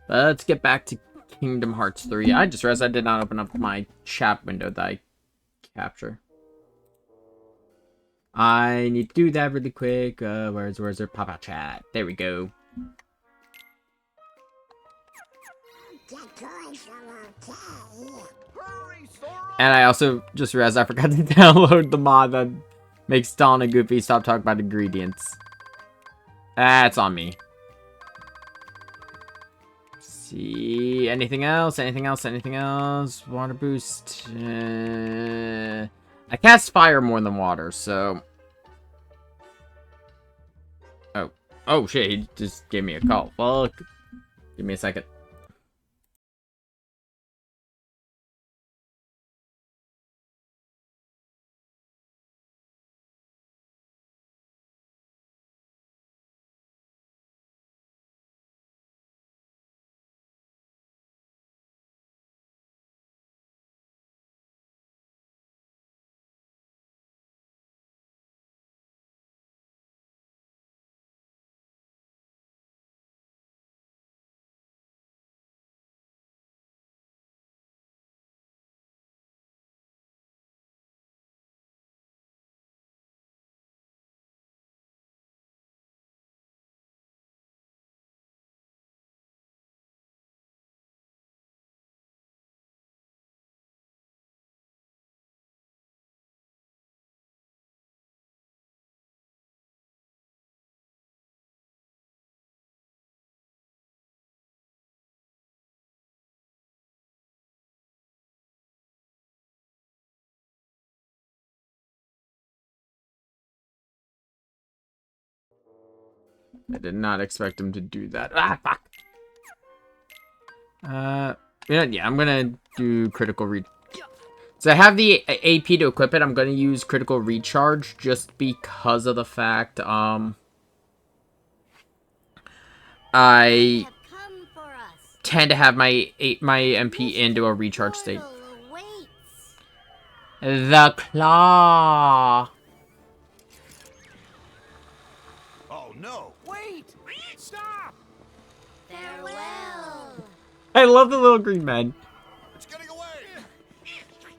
But let's get back to Kingdom Hearts 3. I just realized I did not open up my chat window that I capture. I need to do that really quick. Where's their pop-out chat? There we go. And I also just realized I forgot to download the mod that makes Dawn and Goofy stop talking about ingredients. That's on me. See, anything else? Anything else? Anything else? Water boost. I cast fire more than water, so. Oh shit! He just gave me a call. Fuck. Give me a second. I did not expect him to do that. Ah, fuck. Yeah, I'm gonna do critical reach. So I have the AP to equip it. I'm gonna use critical recharge just because of the fact, I tend to have my MP into a recharge state. The claw. Oh no! Wait! Stop! Farewell. I love the little green man. It's getting away!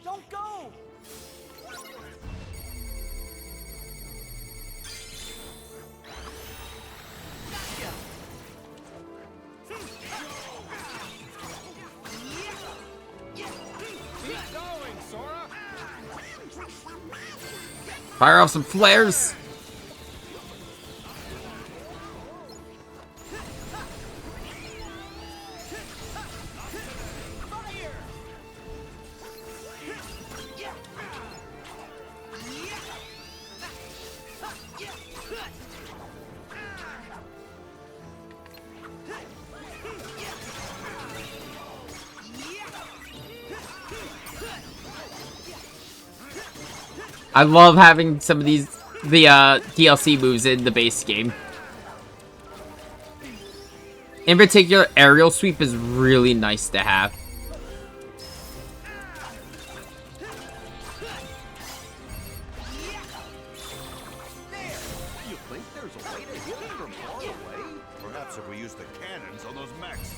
Don't go! Keep going, Sora! Fire off some flares. I love having some of the DLC moves in the base game. In particular, aerial sweep is really nice to have. You think there's a way to hit it from far away? Perhaps if we use the cannons on those mechs.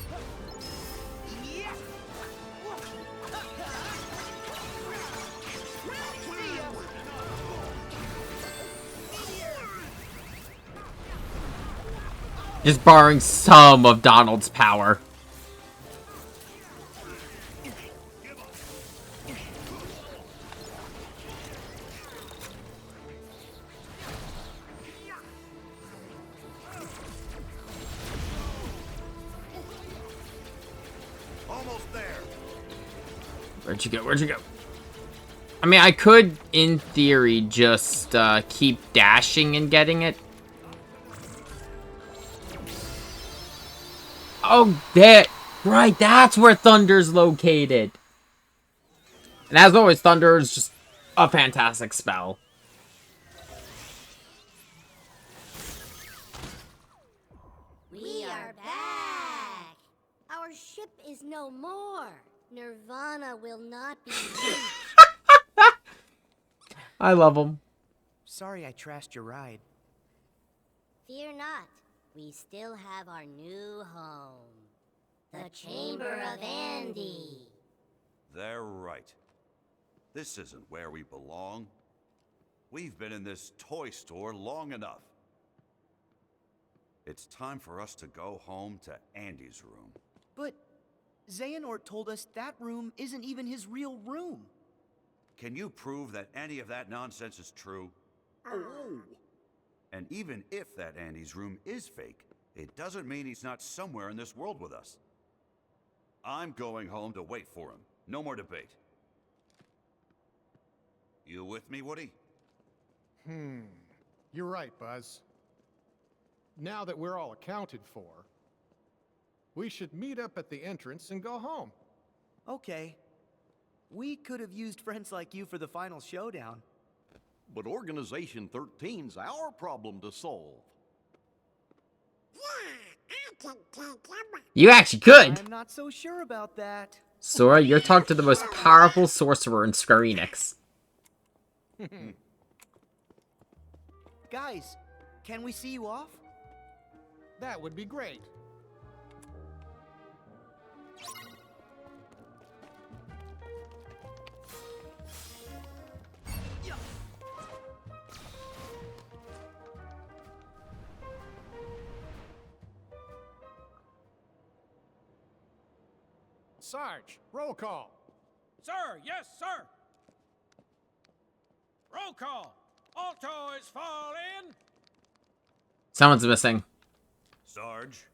Just borrowing some of Donald's power. Almost there. Where'd you go? Where'd you go? I mean, I could, in theory, just keep dashing and getting it. Oh, that right. That's where Thunder's located. And as always, Thunder is just a fantastic spell. We are back. Our ship is no more. Nirvana will not be reached. I love him. Sorry I trashed your ride. Fear not. We still have our new home. The The Chamber of Andy. They're right. This isn't where we belong. We've been in this toy store long enough. It's time for us to go home to Andy's room. But Xehanort told us that room isn't even his real room. Can you prove that any of that nonsense is true? Oh. And even if that Andy's room is fake, it doesn't mean he's not somewhere in this world with us. I'm going home to wait for him. No more debate. You with me, Woody? You're right, Buzz. Now that we're all accounted for, we should meet up at the entrance and go home. Okay. We could have used friends like you for the final showdown. But Organization 13's our problem to solve. You actually could! I'm not so sure about that. Sora, you're talking to the most powerful sorcerer in Square Enix. Guys, can we see you off? That would be great. Sarge, roll call. Sir, yes, sir. Roll call. Alto is fall in. Someone's missing. Sarge,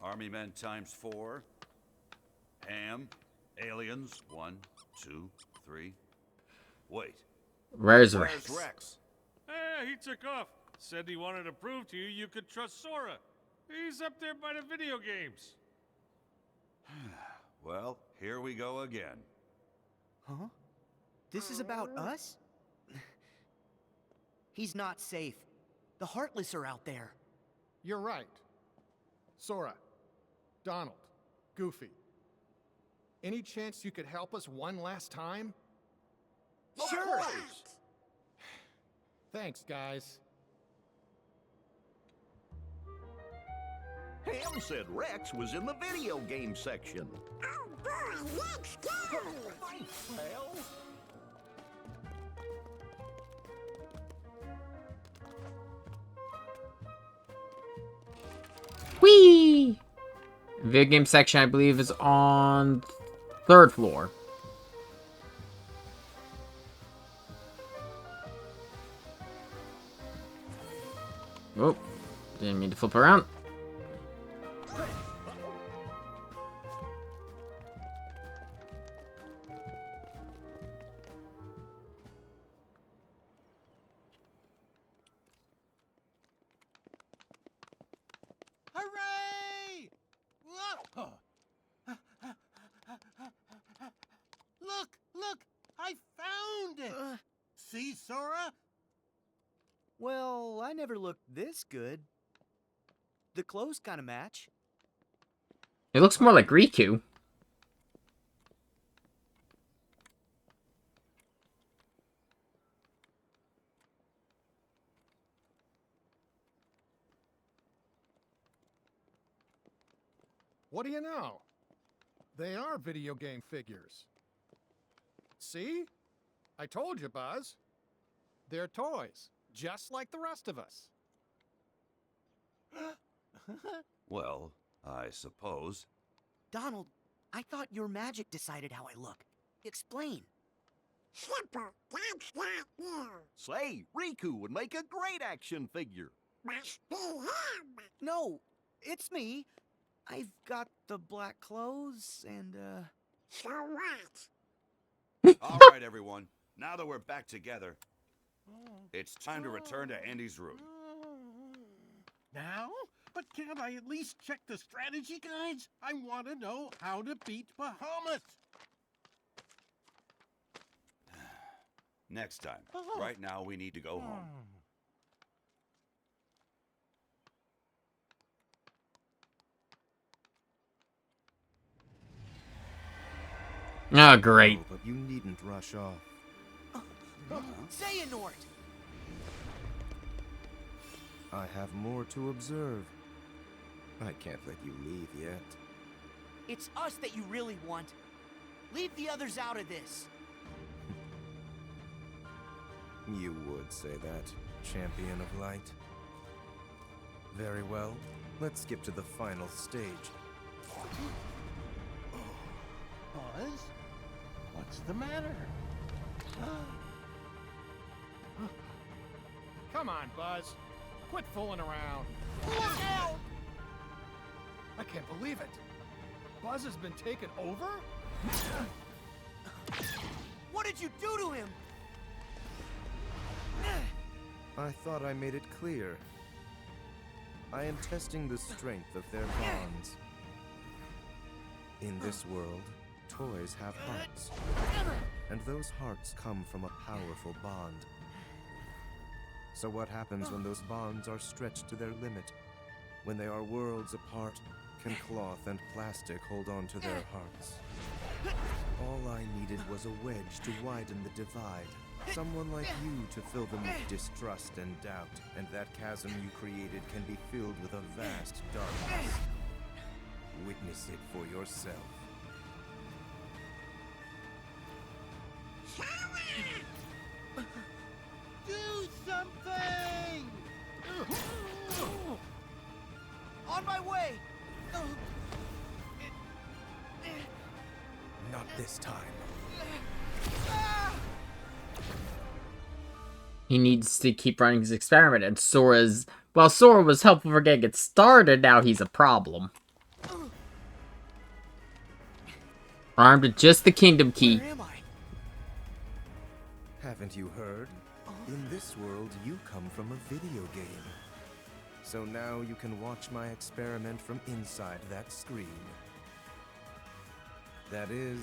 Army Men ×4, Ham, Aliens, 1, 2, 3. Wait, Where's where's Rex? Rex? He took off. Said he wanted to prove to you you could trust Sora. He's up there by the video games. Well, here we go again. Huh? This is about us? He's not safe. The Heartless are out there. You're right. Sora, Donald, Goofy. Any chance you could help us one last time? Sure. Thanks, guys. Ham said Rex was in the video game section. Oh boy, let's go! Thanks, pal. Whee! Video game section, I believe, is on 3rd floor. Oh, didn't mean to flip around. Hooray! Look! I found it! See, Sora? Well, I never looked this good. The clothes kind of match. It looks more like Riku. What do you know? They are video game figures. See? I told you, Buzz. They're toys, just like the rest of us. Well, I suppose. Donald, I thought your magic decided how I look. Explain. Simple, that's not you. Say, Riku would make a great action figure. Must be him. No, it's me. I've got the black clothes and, So what? All right, everyone. Now that we're back together, it's time to return to Andy's room. Now? But can't I at least check the strategy guides? I want to know how to beat Bahamut. Next time. Right now, we need to go home. Oh, great. Oh, but you needn't rush off. Xehanort! I have more to observe. I can't let you leave yet. It's us that you really want. Leave the others out of this. You would say that, Champion of Light. Very well. Let's skip to the final stage. Buzz? What's the matter? Come on, Buzz. Quit fooling around. Look out! I can't believe it. Buzz has been taken over? What did you do to him? I thought I made it clear. I am testing the strength of their bonds. In this world, toys have hearts. And those hearts come from a powerful bond. So what happens when those bonds are stretched to their limit? When they are worlds apart, can cloth and plastic hold on to their hearts? All I needed was a wedge to widen the divide. Someone like you to fill them with distrust and doubt. And that chasm you created can be filled with a vast darkness. Witness it for yourself. Do something! On my way! Not this time. He needs to keep running his experiment, and Sora's... While Sora was helpful for getting it started, now he's a problem. Armed with just the Kingdom Key. Where am I? Haven't you heard? In this world, you come from a video game. So now you can watch my experiment from inside that screen. That is,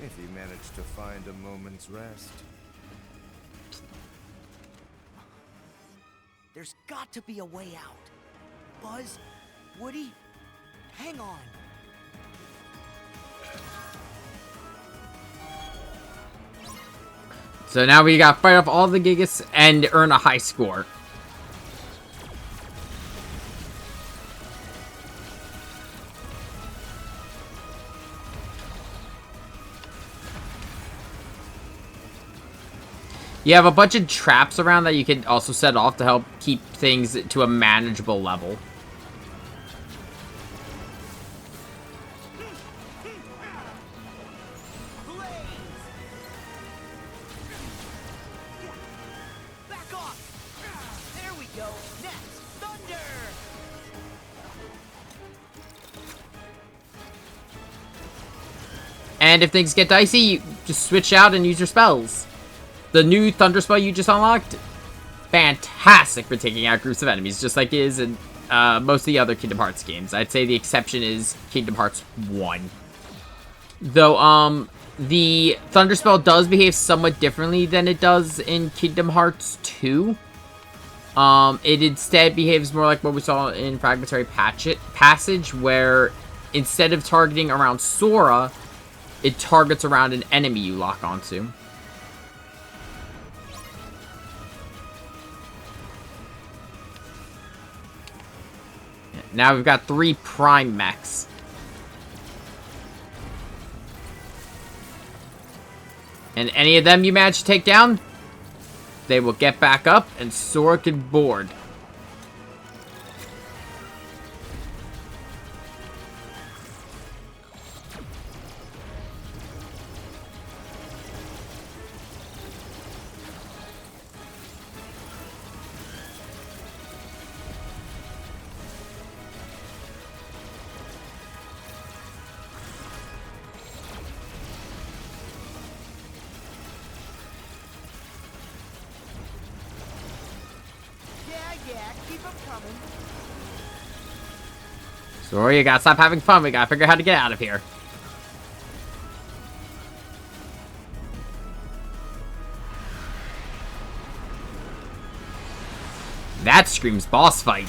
if you manage to find a moment's rest. There's got to be a way out. Buzz, Woody, hang on. So now we got to fight off all the Gigas and earn a high score. You have a bunch of traps around that you can also set off to help keep things to a manageable level. Back off! There we go. Next, thunder! And if things get dicey, you just switch out and use your spells. The new Thunder spell you just unlocked, fantastic for taking out groups of enemies, just like it is in most of the other Kingdom Hearts games. I'd say the exception is Kingdom Hearts 1. Though, the Thunder spell does behave somewhat differently than it does in Kingdom Hearts 2. It instead behaves more like what we saw in Fragmentary Passage, where instead of targeting around Sora, it targets around an enemy you lock onto. Now we've got 3 Prime Mechs. And any of them you manage to take down, they will get back up and Sora can board. Yeah, keep them coming. Sora, you gotta stop having fun. We gotta figure out how to get out of here. That screams boss fight.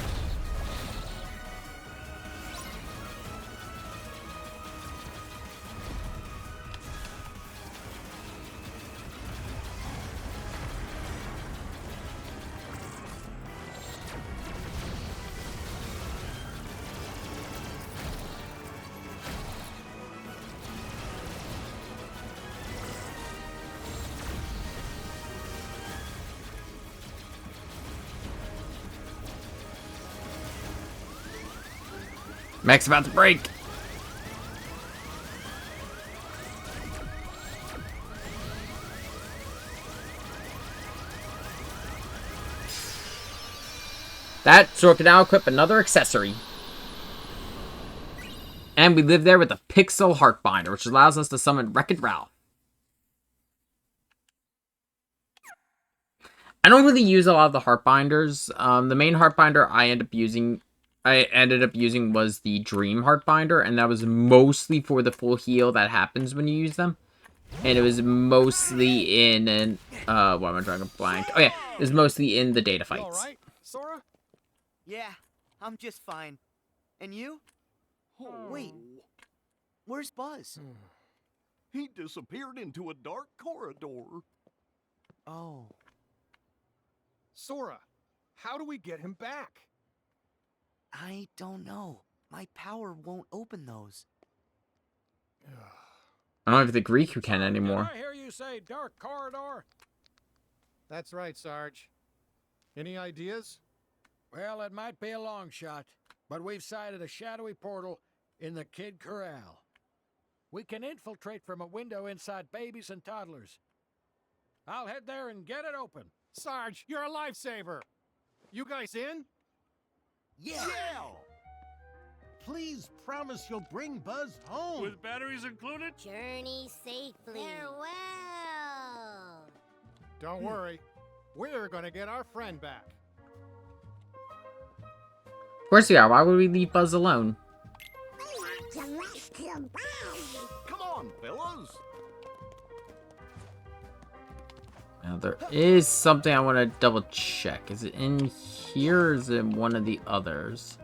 Mech's about to break. That sword can now equip another accessory. And we live there with a Pixel Heartbinder, which allows us to summon Wreck-It Ralph. I don't really use a lot of the Heartbinders. The main Heartbinder I ended up using was the Dream Heartbinder, and that was mostly for the full heal that happens when you use them. And it was mostly in why am I drawing a blank? Oh yeah, it was mostly in the data fights. All right, Sora? Yeah, I'm just fine. And you? Wait, where's Buzz? He disappeared into a dark corridor. Oh. Sora, how do we get him back? I don't know. My power won't open those. I don't even think Riku can anymore. Did I hear you say dark corridor? That's right, Sarge. Any ideas? Well, it might be a long shot, but we've sighted a shadowy portal in the Kid Corral. We can infiltrate from a window inside babies and toddlers. I'll head there and get it open. Sarge, you're a lifesaver. You guys in? Yeah! Please promise you'll bring Buzz home. With batteries included? Journey safely. Farewell. Don't worry. We're gonna get our friend back. Of course we are. Why would we leave Buzz alone? Come on, fellas. Now there is something I want to double check. Is it in here or is it in one of the others?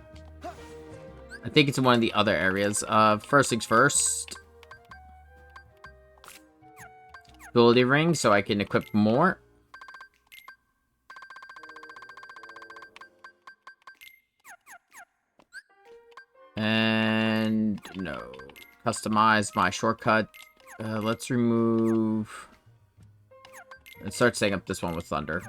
I think it's in one of the other areas. First things first. Ability ring so I can equip more. And no. Customize my shortcut. Let's remove... Let's start setting up this one with Thunder.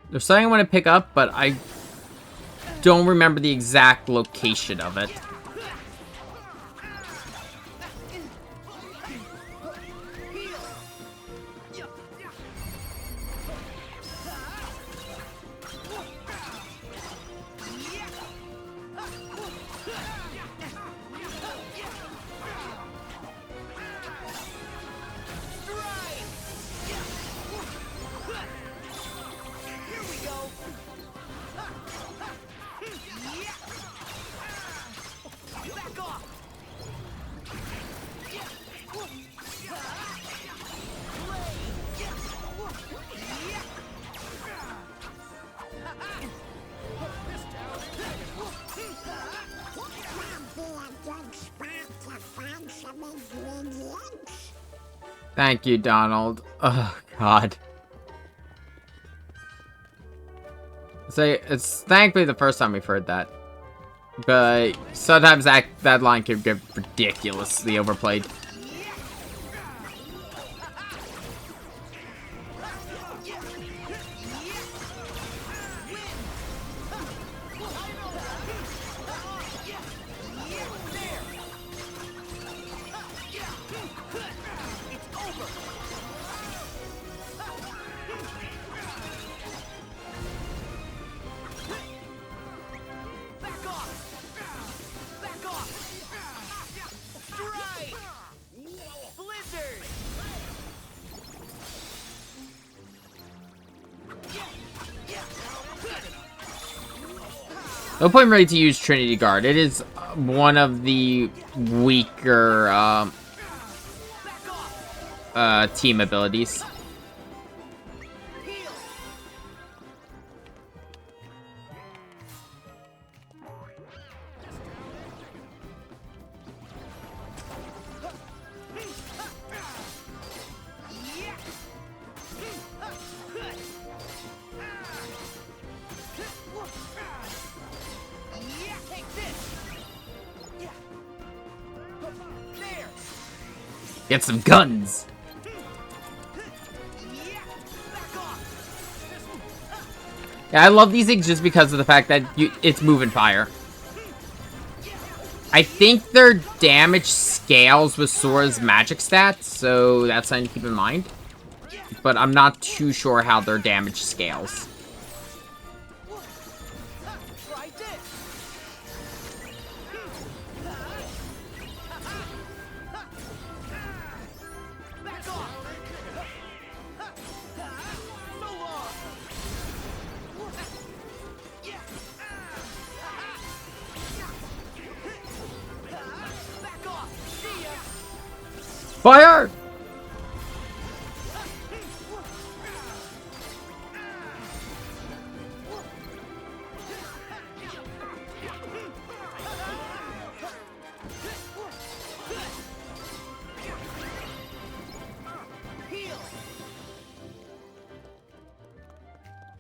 There's something I want to pick up, but I don't remember the exact location of it. Thank you, Donald. Oh, God. So, it's thankfully the first time we've heard that. But sometimes that line can get ridiculously overplayed. No point really to use Trinity Guard. It is one of the weaker team abilities. Get some guns. Yeah, I love these things just because of the fact that it's moving fire. I think their damage scales with Sora's magic stats, so that's something to keep in mind. But I'm not too sure how their damage scales. Fire!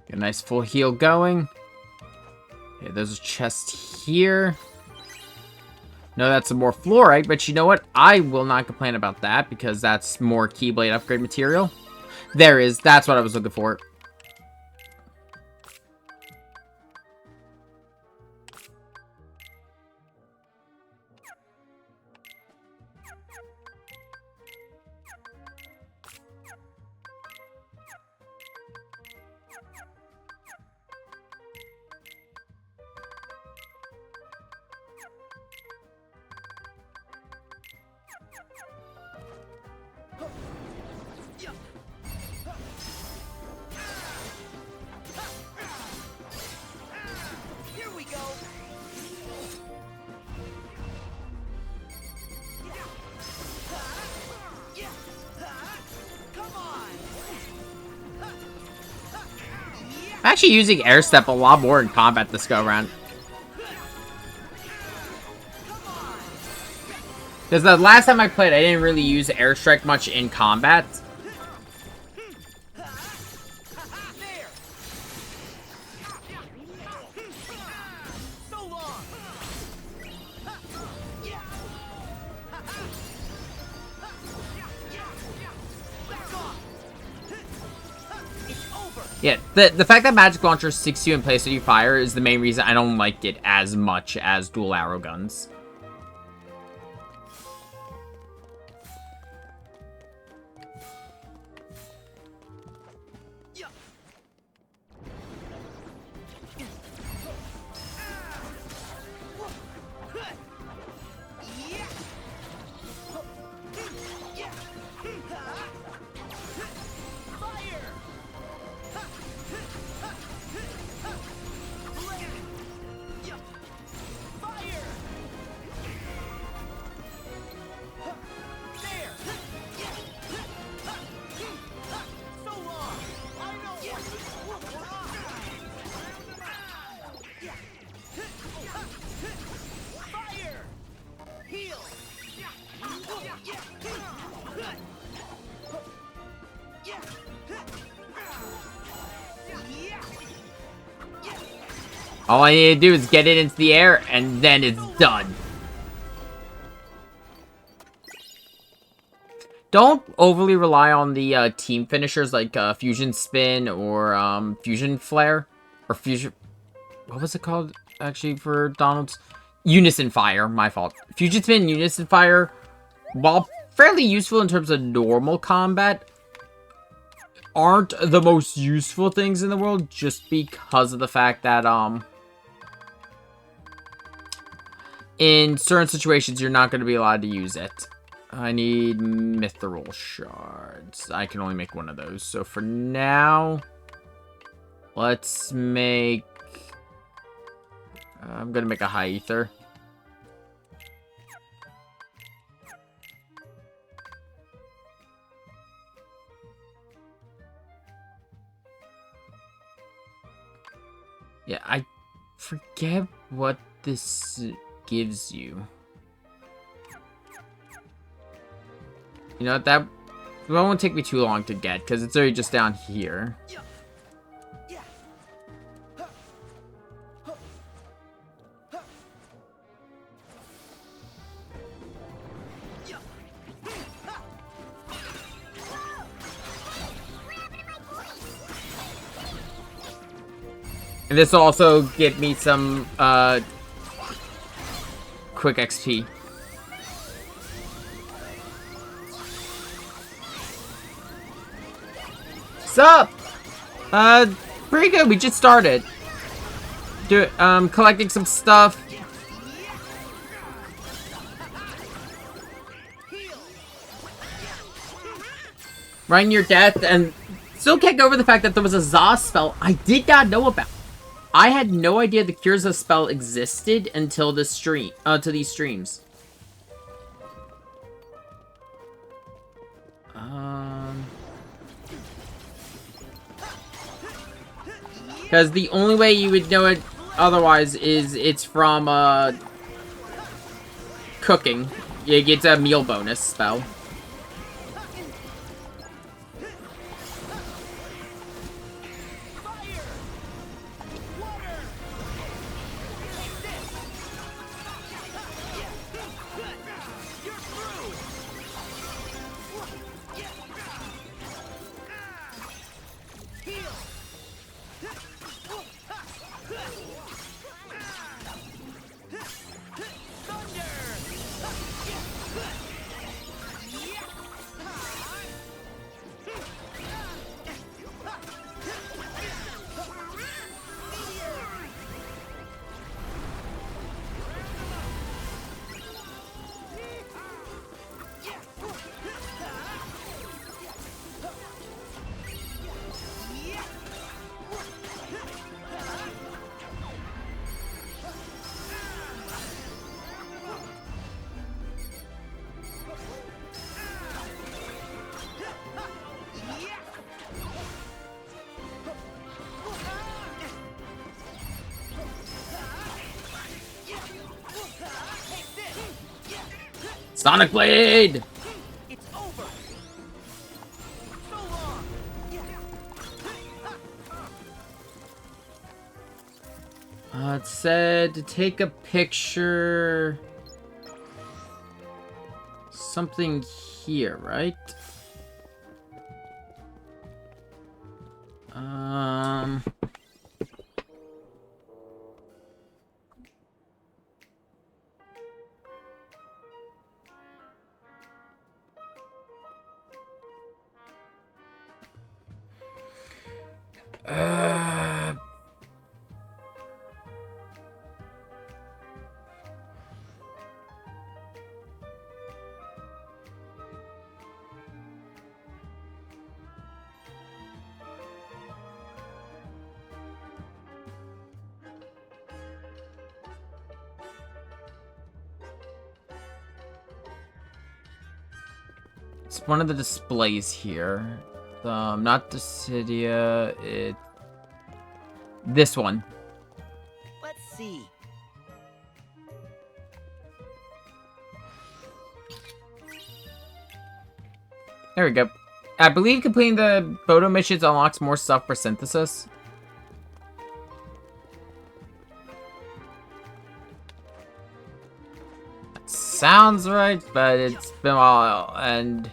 Get a nice full heal going. Okay, there's a chest here. No, that's some more fluorite, but you know what? I will not complain about that because that's more Keyblade upgrade material. There is. That's what I was looking for. I'm actually using Air Step a lot more in combat this go around. Because the last time I played, I didn't really use Air Strike much in combat. Yeah, the fact that Magic Launcher sticks you in place when you fire is the main reason I don't like it as much as dual arrow guns. All I need to do is get it into the air, and then it's done. Don't overly rely on the team finishers like Fusion Spin or Fusion Flare. Or Fusion... What was it called, actually, for Donald's? Unison Fire, my fault. Fusion Spin and Unison Fire, while fairly useful in terms of normal combat, aren't the most useful things in the world just because of the fact that, in certain situations, you're not going to be allowed to use it. I need Mithril Shards. I can only make one of those. So for now, let's make... I'm going to make a High Ether. Yeah, I forget what this gives you. You know, that won't take me too long to get, because it's already just down here. And this will also get me some, quick XP. Sup? Pretty good. We just started. Collecting some stuff. Right near death, and still can't get over the fact that there was a Zaz spell I did not know about. I had no idea the Curza spell existed until this stream, to these streams. Because the only way you would know it otherwise is it's from, cooking. It gets a meal bonus spell. Sonic Blade! It's over. So long. It said to take a picture. Something here, right? It's one of the displays here. Not Dissidia, it... This one. Let's see. There we go. I believe completing the photo missions unlocks more stuff for synthesis. Sounds right, but it's been a while, and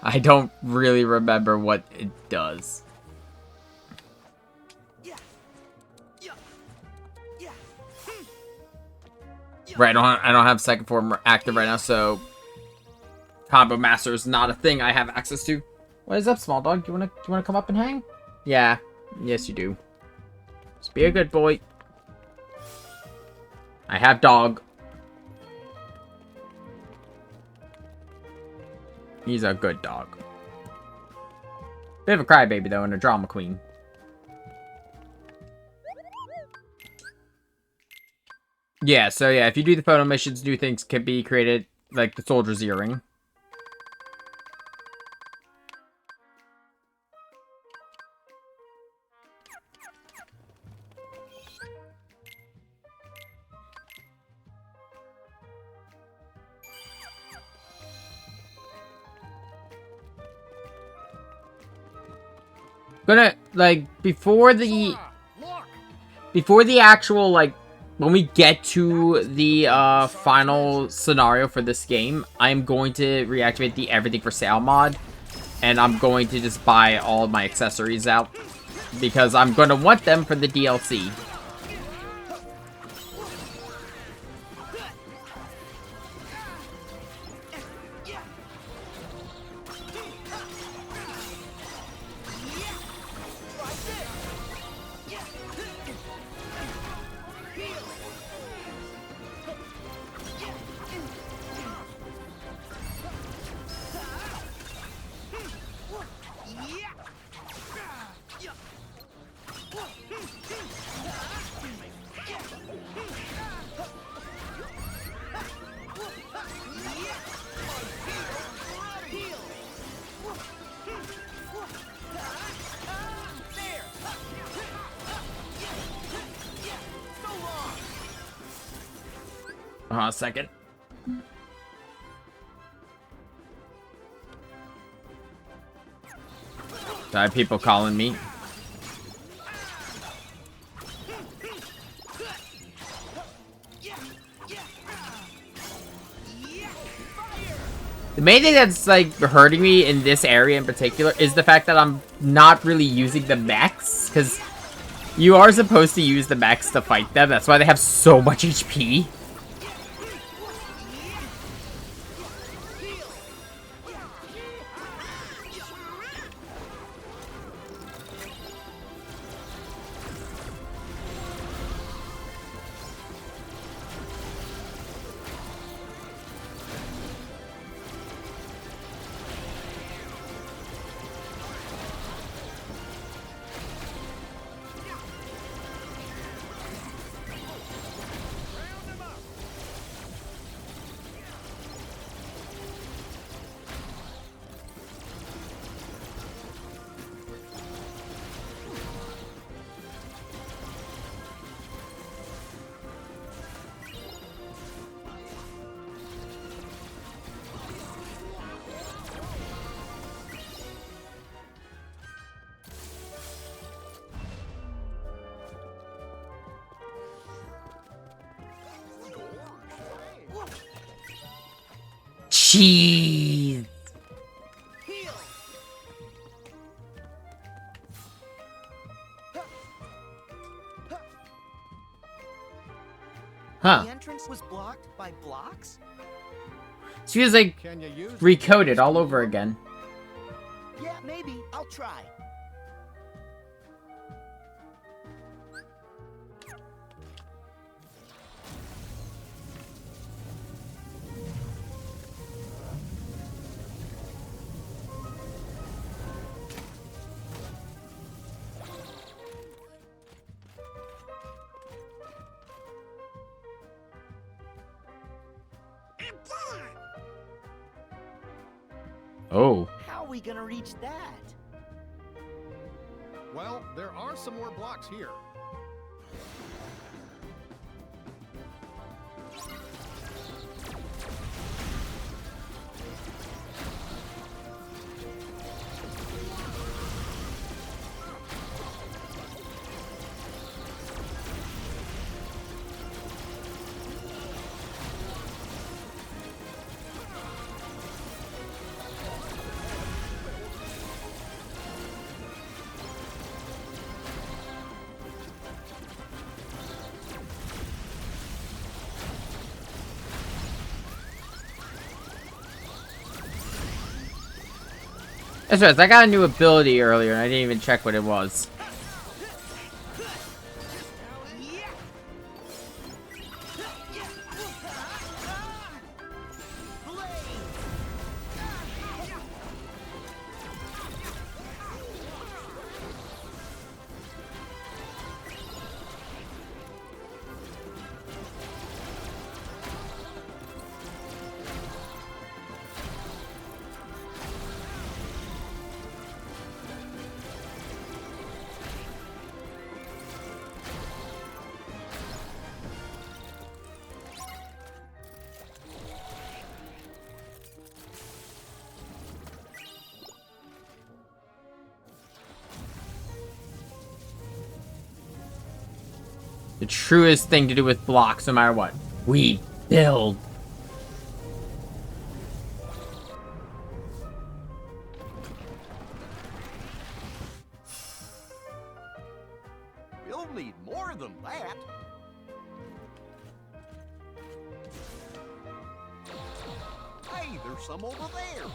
I don't really remember what it does. Right, I don't have second form active right now, so Combo Master is not a thing I have access to. What is up, small dog? Do you wanna come up and hang? Yeah, yes you do. Just be a good boy. I have dog. He's a good dog. Bit of a crybaby, though, and a drama queen. Yeah, so yeah, if you do the photo missions, new things can be created, like the soldier's earring. Gonna, like, before the actual, like, when we get to the final scenario for this game, I'm going to reactivate the everything for sale mod, and I'm going to just buy all of my accessories out because I'm going to want them for the DLC. A second. I have people calling me. The main thing that's like hurting me in this area in particular is the fact that I'm not really using the mechs, because you are supposed to use the mechs to fight them. That's why they have so much HP. Jeez. Huh. The entrance was blocked by blocks? This feels like Can you use recoded all over again. Yeah, maybe. I'll try. Oh. How are we gonna reach that? Well, there are some more blocks here. That's right, I got a new ability earlier and I didn't even check what it was. The truest thing to do with blocks, no matter what. We build. need more than that. Hey, there's some over there.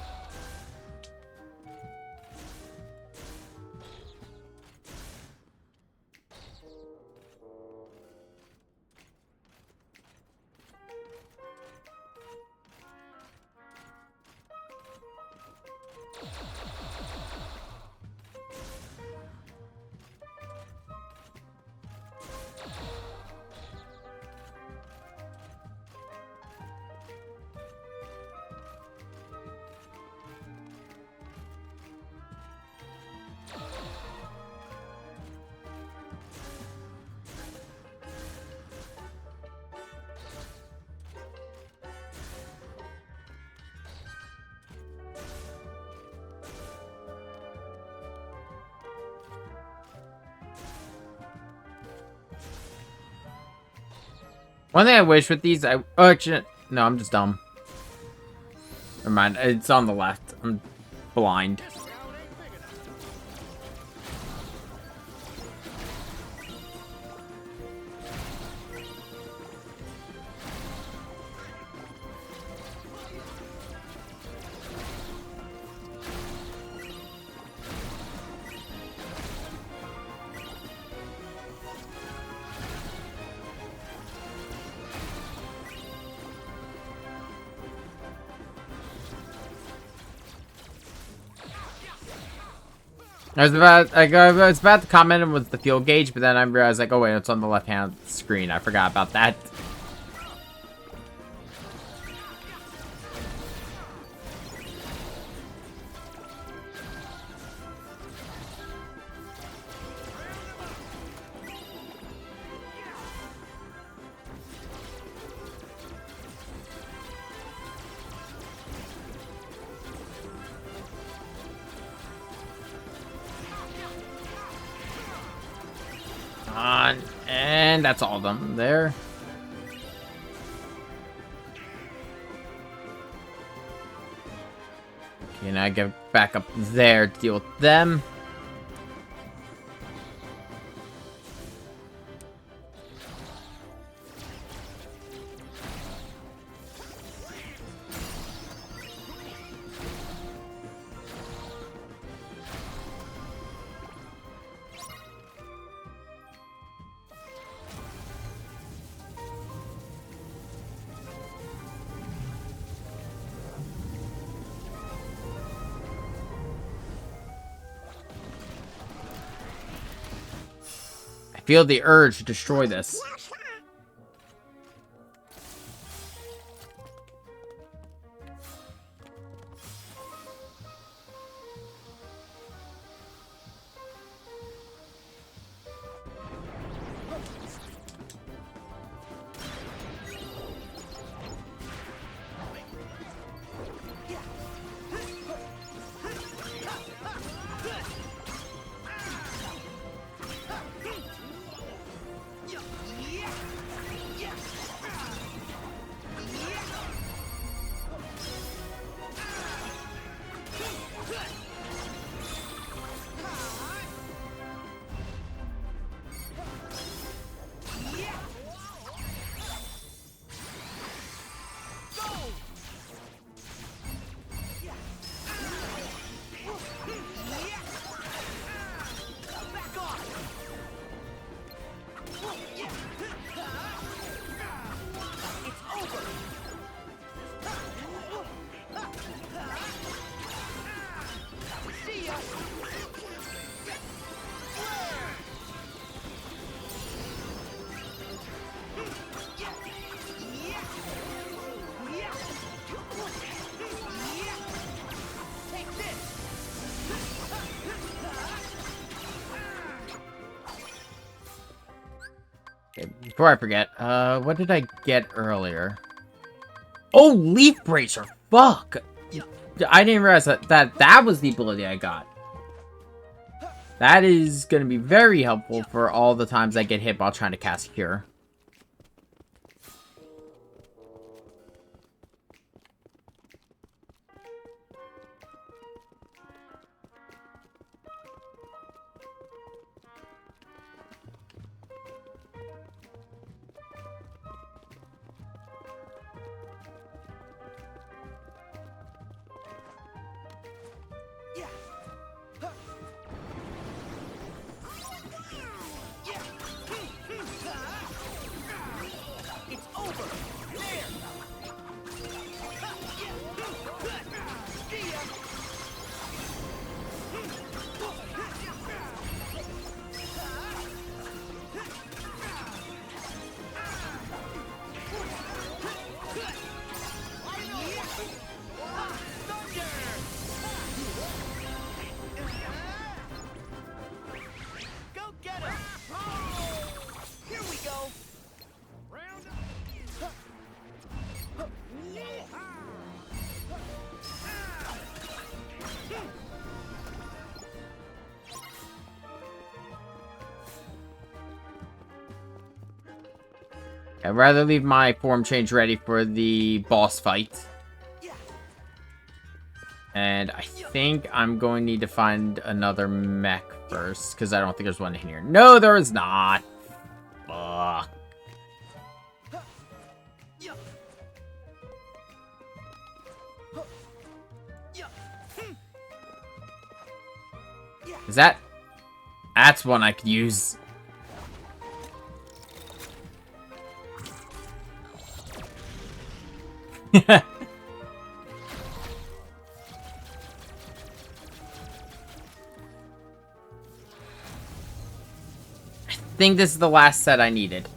One thing I wish with these, oh, actually, no, I'm just dumb. Never mind, it's on the left. I'm blind. I was about to comment on with the fuel gauge, but then I realized, like, oh wait, it's on the left-hand screen. I forgot about that. And that's all of them there. Okay, now I get back up there to deal with them. I feel the urge to destroy this. Before I forget, what did I get earlier? Oh, Leaf Bracer! Fuck! I didn't realize that was the ability I got. That is going to be very helpful for all the times I get hit while trying to cast Cure. I'd rather leave my form change ready for the boss fight. And I think I'm going to need to find another mech first, because I don't think there's one in here. No, there is not. Fuck. Is that... That's one I could use. I think this is the last set I needed.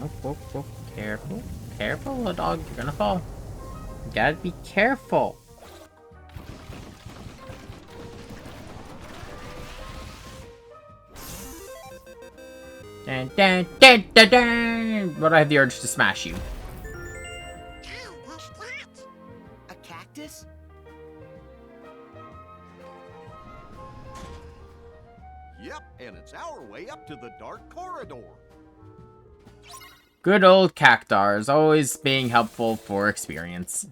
Oh, whoa, whoa. Careful. Careful, little dog. You're gonna fall. You gotta be careful. Dun, dun, dun, dun, dun. But I have the urge to smash you. A cactus? Yep, and it's our way up to the Dark Corridor. Good old Cactars, always being helpful for experience.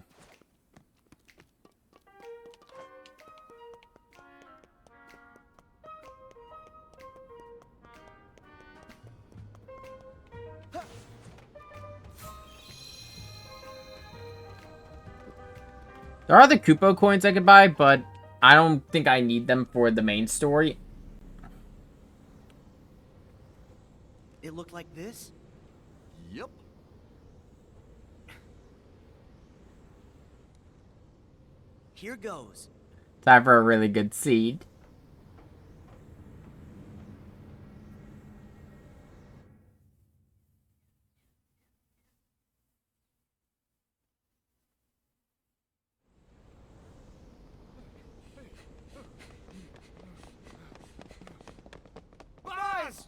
There are the Kupo coins I could buy, but I don't think I need them for the main story. It looked like this? Yep. Here goes. Time for a really good seed. Buzz!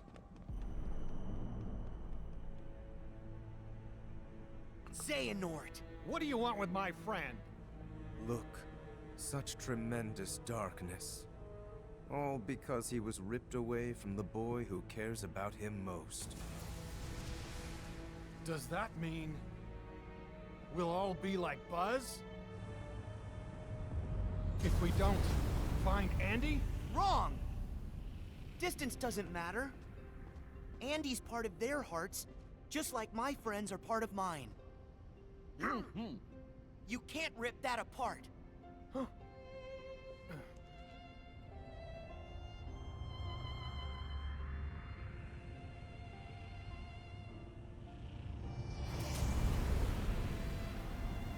Xehanort! What do you want with my friend? Look, such tremendous darkness. All because he was ripped away from the boy who cares about him most. Does that mean we'll all be like Buzz? If we don't find Andy? Wrong! Distance doesn't matter. Andy's part of their hearts, just like my friends are part of mine. You can't rip that apart.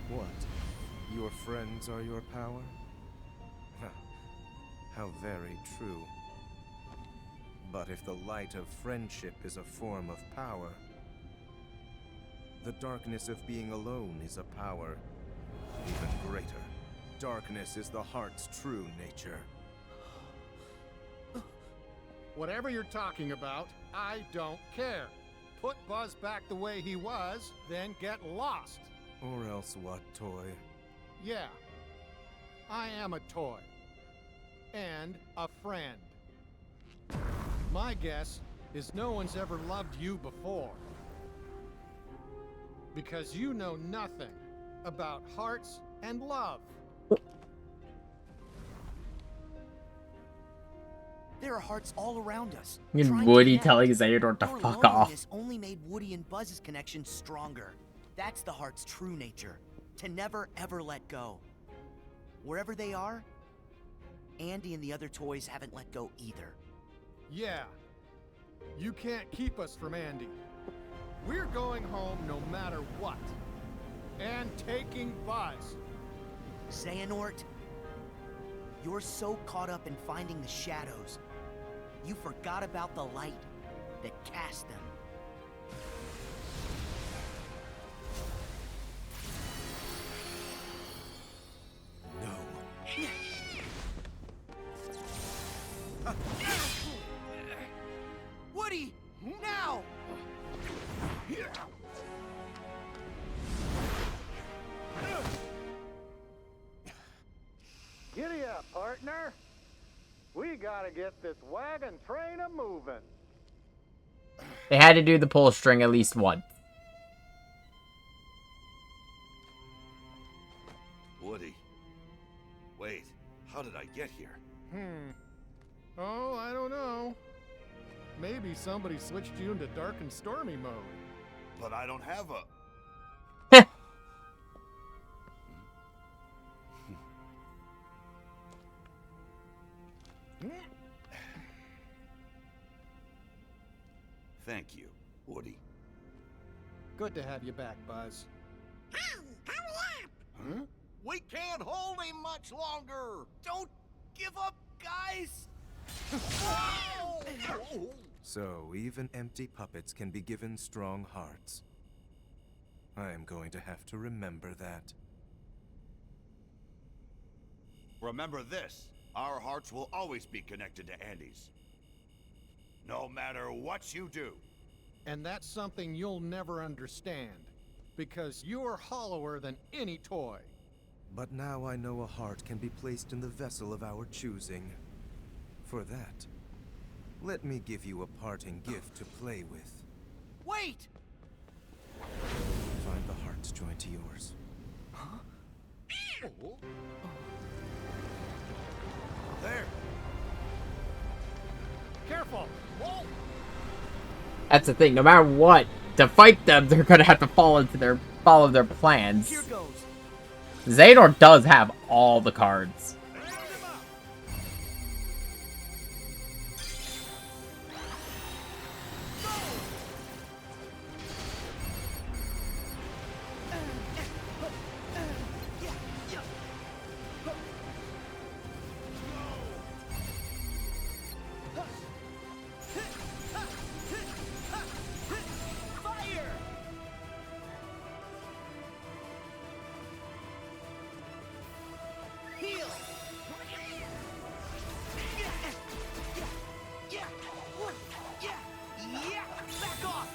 What? Your friends are your power? How very true. But if the light of friendship is a form of power, the darkness of being alone is a power even greater. Darkness is the heart's true nature. Whatever you're talking about, I don't care. Put Buzz back the way he was, then get lost. Or else what, Toy? Yeah, I am a toy. And a friend. My guess is no one's ever loved you before. Because you know nothing about hearts and love. There are hearts all around us. And trying to Woody connect. telling Xehanort to Your fuck off. loneliness only made Woody and Buzz's connection stronger. That's the heart's true nature. To never ever let go. Wherever they are, Andy and the other toys haven't let go either. Yeah. You can't keep us from Andy. We're going home no matter what. And taking Buzz. Xehanort, you're so caught up in finding the shadows, you forgot about the light that cast them. No. Woody, now! Giddy up, partner. We gotta get this wagon train a-moving. They had to do the pull string at least once. get here? Oh, I don't know. Maybe somebody switched you into dark and stormy mode. But I don't have a... Thank you, Woody. Good to have you back, Buzz. Huh? We can't hold him much longer. Don't give up, guys! So, even empty puppets can be given strong hearts. I am going to have to remember that. Remember this, our hearts will always be connected to Andy's. No matter what you do. And that's something you'll never understand. Because you're hollower than any toy. But now I know a heart can be placed in the vessel of our choosing. For that, let me give you a parting gift to play with. Wait! Find the heart's joined to yours. There! Careful! Whoa! That's the thing. No matter what, to fight them, they're gonna have to follow their plans. Here goes. Xehanort does have all the cards. Fire! Heal! Yeah! Back off!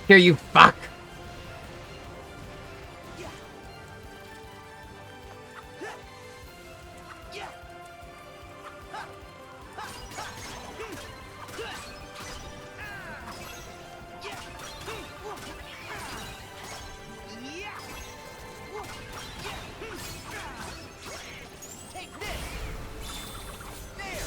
Here, you fuck. Take this! There!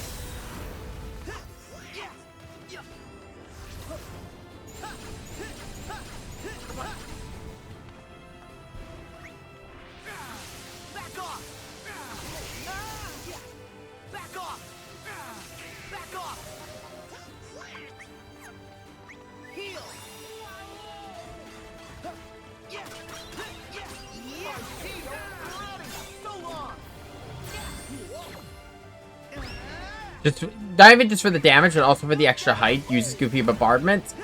Back off! Back off! Back off! Heal! So long! Just not even just for the damage, but also for the extra height. Uses Goofy Bombardment.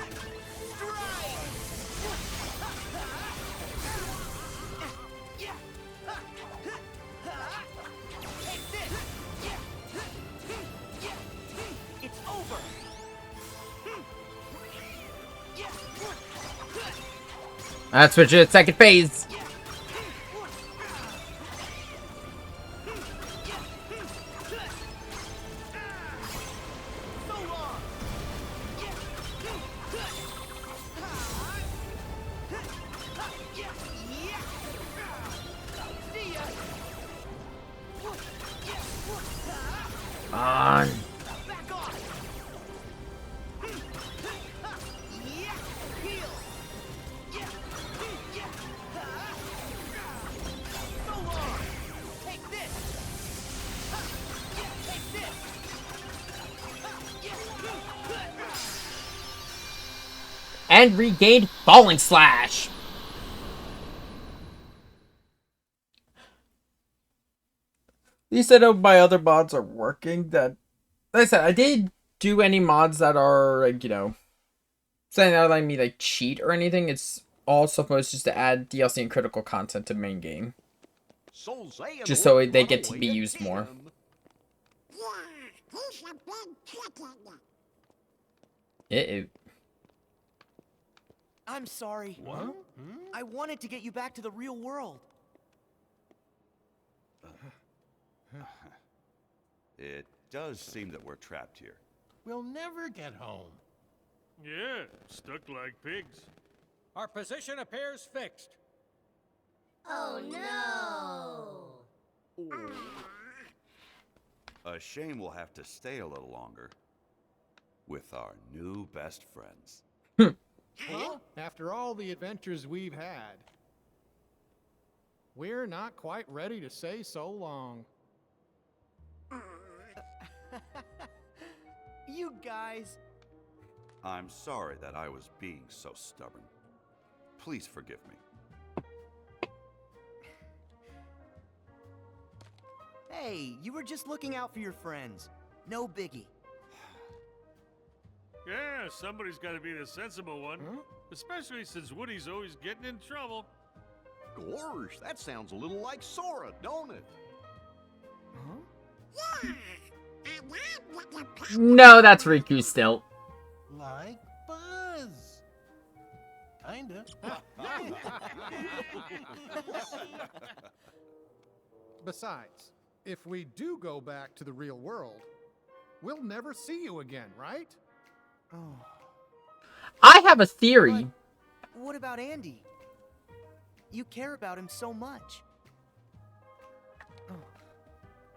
It's over! Let's switch to the second phase. So long! See ya! On. Back off! Yeah! Heal! So long! Take this! Take this! And regained Falling Slash. You said my other mods are working. That, like I said, I did do any mods that are like, you know, saying that letting me like cheat or anything. It's all supposed just to add DLC and critical content to main game, So Xehanort just so they run get to away be used more. again. Yeah, he's a big chicken. It I'm sorry. What? I wanted to get you back to the real world. It does seem that we're trapped here. We'll never get home. Yeah, stuck like pigs. Our position appears fixed. Oh no! A shame we'll have to stay a little longer with our new best friends. Well, after all the adventures we've had, we're not quite ready to say so long. You guys. I'm sorry that I was being so stubborn. Please forgive me. Hey, you were just looking out for your friends. No biggie. Yeah, somebody's got to be the sensible one. Huh? Especially since Woody's always getting in trouble. Gosh, that sounds a little like Sora, don't it? No, that's Riku still. Like Buzz. Kinda. Besides, if we do go back to the real world, we'll never see you again, right? Oh. I have a theory. What about Andy? You care about him so much.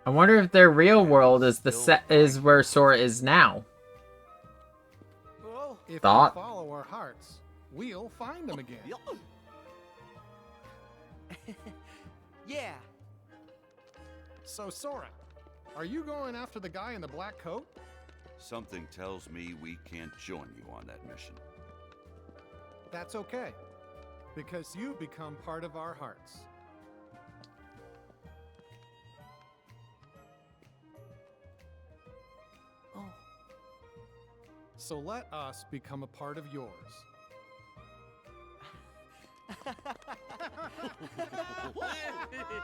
I wonder if their real world is is where Sora is now. Whoa. If Thought. we follow our hearts, we'll find them again. Yeah. So, Sora, are you going after the guy in the black coat? Something tells me we can't join you on that mission. That's okay, because you become part of our hearts. Oh. So let us become a part of yours.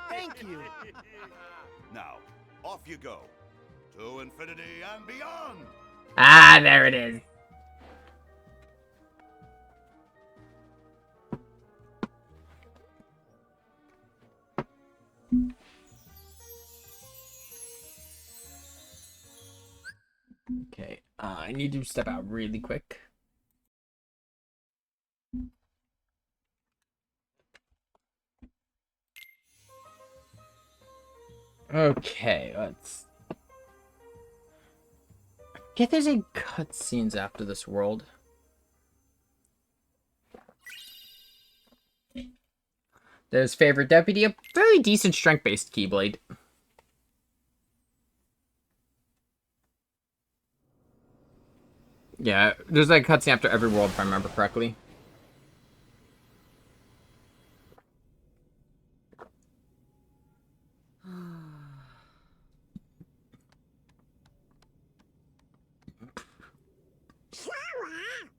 Thank you. Now, off you go. To infinity and beyond! Ah, there it is. Okay, I need to step out really quick. Okay, let's... I forget there's any cutscenes after this world. There's favorite deputy, a very decent strength-based Keyblade. Yeah, there's like a cutscene after every world, if I remember correctly.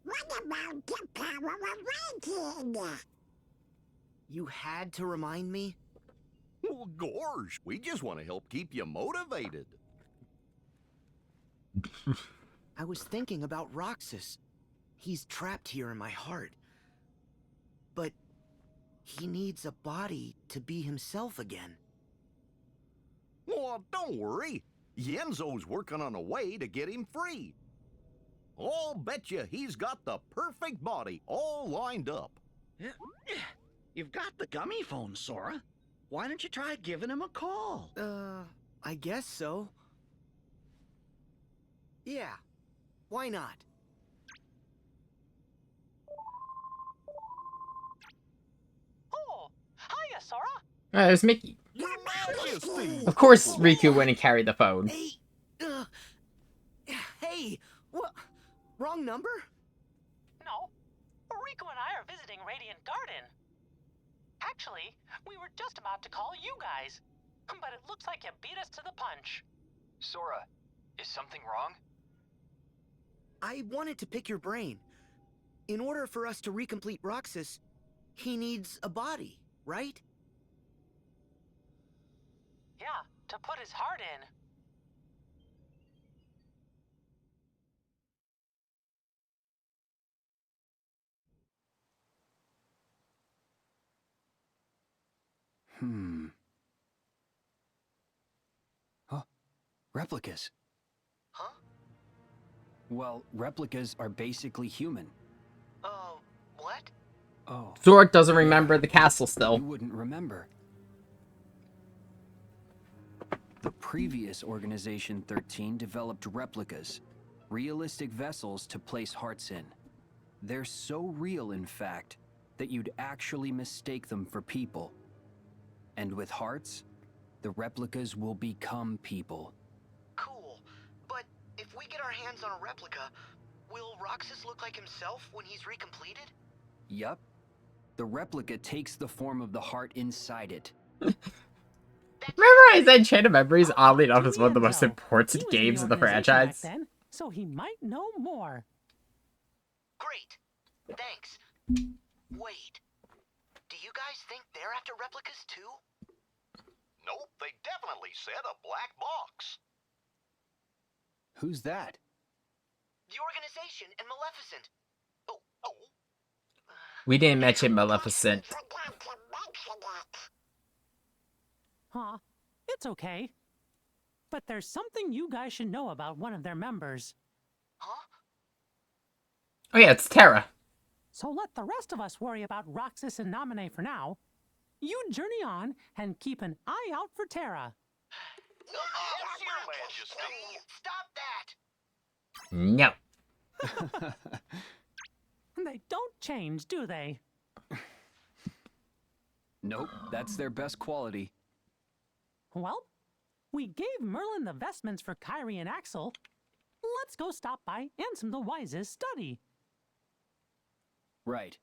What about the power awakening? You had to remind me? Well, gosh, we just want to help keep you motivated. I was thinking about Roxas. He's trapped here in my heart. But he needs a body to be himself again. Well, don't worry. Yenzo's working on a way to get him free. I'll bet you he's got the perfect body all lined up. You've got the gummy phone, Sora. Why don't you try giving him a call? I guess so. Yeah, why not? Oh, hiya, Sora. There's Mickey. Your Majesty! Of course, Riku went and carried the phone. Hey, what? Wrong number? No, Riku and I are visiting Radiant Garden. Actually, we were just about to call you guys, but it looks like you beat us to the punch. Sora, is something wrong? I wanted to pick your brain. In order for us to recomplete Roxas, he needs a body, right? Yeah, to put his heart in. Replicas. Huh? Well, replicas are basically human. What? Oh. Sora doesn't remember the castle still. You wouldn't remember. The previous Organization 13 developed replicas, realistic vessels to place hearts in. They're so real, in fact, that you'd actually mistake them for people. And with hearts, the replicas will become people. Cool. But if we get our hands on a replica, will Roxas look like himself when he's recompleted? Yup. The replica takes the form of the heart inside it. Remember I said Chain of Memories, oddly enough, is one of the most important games in the franchise? Then, so he might know more. Great. Thanks. Wait. Do you guys think they're after replicas too? Nope, they definitely said a black box. Who's that? The organization and Maleficent. Oh. We didn't mention Maleficent. Huh? It's okay. But there's something you guys should know about one of their members. Huh? Oh yeah, it's Terra. So let the rest of us worry about Roxas and Naminé for now. You journey on and keep an eye out for Terra. Yes, Your Majesty. Stop that! No. They don't change, do they? Nope, that's their best quality. Well, we gave Merlin the vestments for Kairi and Axel. Let's go stop by Ansem the Wise's study. Right.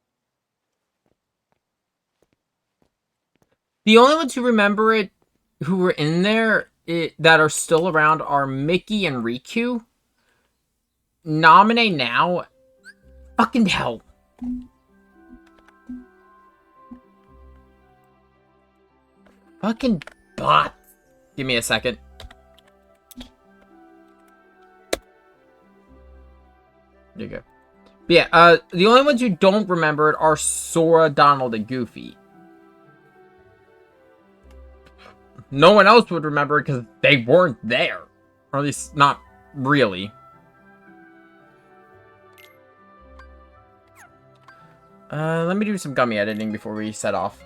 The only ones who remember it, who were in there, that are still around are Mickey and Riku. Naminé now. Fucking hell. Fucking bot. Give me a second. There you go. But yeah, the only ones who don't remember it are Sora, Donald, and Goofy. No one else would remember it because they weren't there. Or at least, not really. Let me do some gummy editing before we set off.